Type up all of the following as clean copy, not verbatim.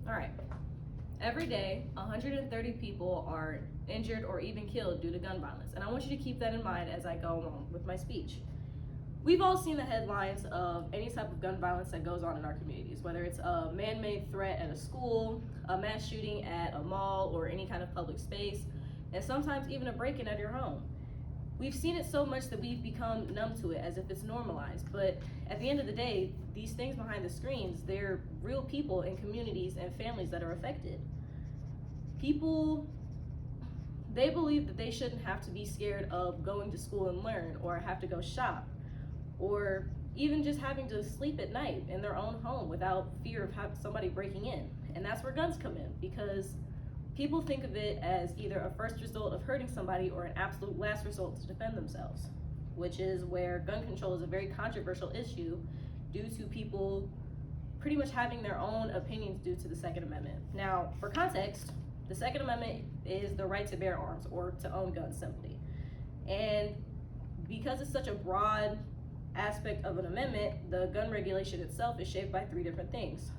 All right. Every day, 130 people are injured or even killed due to gun violence. And I want you to keep that in mind as I go along with my speech. We've all seen the headlines of any type of gun violence that goes on in our communities, whether it's a man-made threat at a school, a mass shooting at a mall or any kind of public space, and sometimes even a break-in at your home. We've seen it so much that we've become numb to it as if it's normalized. But at the end of the day, these things behind the screens, they're real people and communities and families that are affected. People, they believe that they shouldn't have to be scared of going to school and learn, or have to go shop, or even just having to sleep at night in their own home without fear of somebody breaking in. And that's where guns come in, because people think of it as either a first result of hurting somebody or an absolute last result to defend themselves, which is where gun control is a very controversial issue due to people pretty much having their own opinions due to the Second Amendment. Now, for context, the Second Amendment is the right to bear arms or to own guns simply. And because it's such a broad aspect of an amendment, the gun regulation itself is shaped by three different things.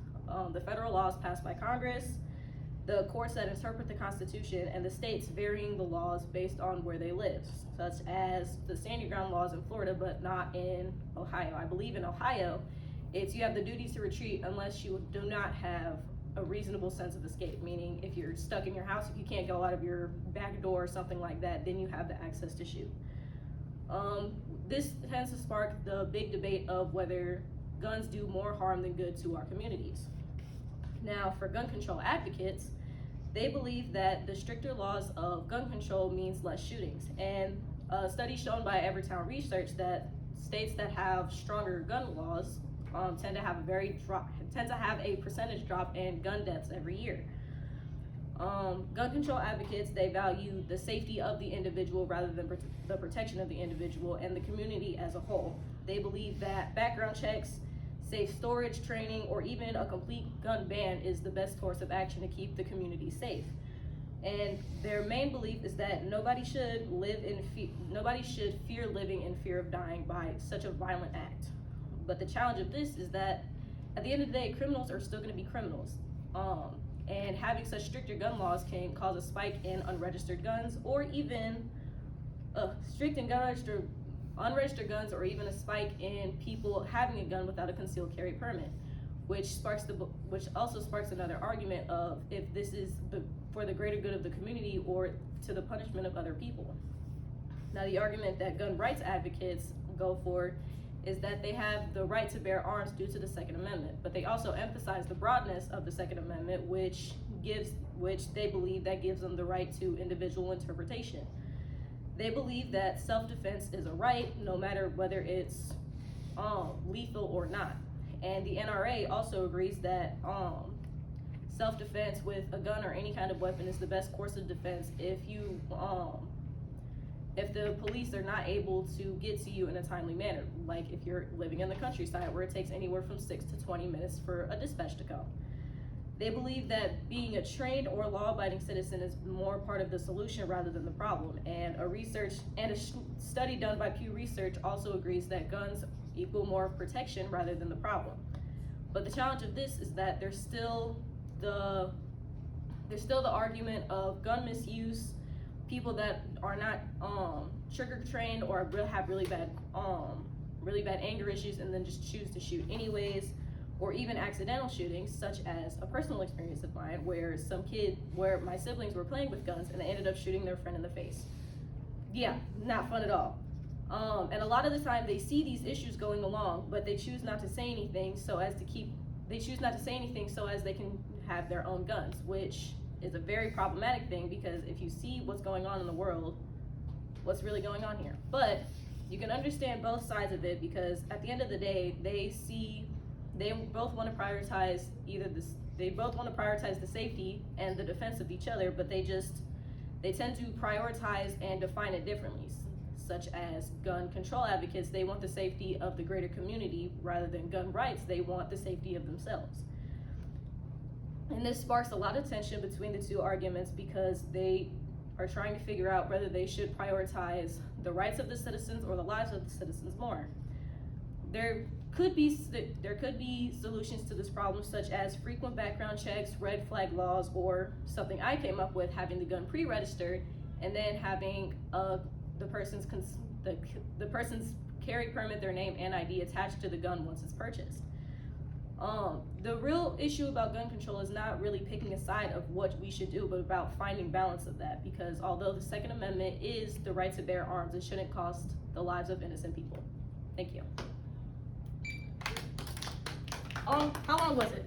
The federal laws passed by Congress, the courts that interpret the Constitution, and the states varying the laws based on where they live, such as the stand your ground laws in Florida, but not in Ohio. I believe in Ohio, it's you have the duty to retreat unless you do not have a reasonable sense of escape, meaning if you're stuck in your house, if you can't go out of your back door or something like that, then you have the access to shoot. This tends to spark the big debate of whether guns do more harm than good to our communities. Now, for gun control advocates, they believe that the stricter laws of gun control means less shootings. And a study shown by Evertown Research that states that have stronger gun laws tend to have a percentage drop in gun deaths every year. Gun control advocates, they value the safety of the individual rather than the protection of the individual and the community as a whole. They believe that background checks, safe storage training, or even a complete gun ban is the best course of action to keep the community safe. And their main belief is that nobody should fear living in fear of dying by such a violent act. But the challenge of this is that at the end of the day, criminals are still going to be criminals. And having such stricter gun laws can cause a spike in unregistered guns, or even unregistered guns, or even a spike in people having a gun without a concealed carry permit, which also sparks another argument of if this is for the greater good of the community or to the punishment of other people. Now, the argument that gun rights advocates go for is that they have the right to bear arms due to the Second Amendment, but they also emphasize the broadness of the Second Amendment, which they believe that gives them the right to individual interpretation. They believe that self-defense is a right, no matter whether it's lethal or not. And the NRA also agrees that self-defense with a gun or any kind of weapon is the best course of defense if the police are not able to get to you in a timely manner, like if you're living in the countryside where it takes anywhere from 6 to 20 minutes for a dispatch to come. They believe that being a trained or law-abiding citizen is more part of the solution rather than the problem. And a study done by Pew Research also agrees that guns equal more protection rather than the problem. But the challenge of this is that there's still the argument of gun misuse, people that are not trigger trained or have really bad anger issues and then just choose to shoot anyways, or even accidental shootings, such as a personal experience of mine where my siblings were playing with guns and they ended up shooting their friend in the face. Yeah, not fun at all. And a lot of the time they see these issues going along, but they choose not to say anything so as they can have their own guns, which is a very problematic thing, because if you see what's going on in the world, what's really going on here? But you can understand both sides of it, because at the end of the day, they both want to prioritize the safety and the defense of each other, but they tend to prioritize and define it differently. Such as gun control advocates, they want the safety of the greater community rather than gun rights. They want the safety of themselves. And this sparks a lot of tension between the two arguments, because they are trying to figure out whether they should prioritize the rights of the citizens or the lives of the citizens more. there could be solutions to this problem, such as frequent background checks, red flag laws, or something I came up with, having the gun pre-registered and then having the person's carry permit, their name and ID attached to the gun once it's purchased. The real issue about gun control is not really picking a side of what we should do, but about finding balance of that, because although the Second Amendment is the right to bear arms, it shouldn't cost the lives of innocent people. Thank you. How long was it?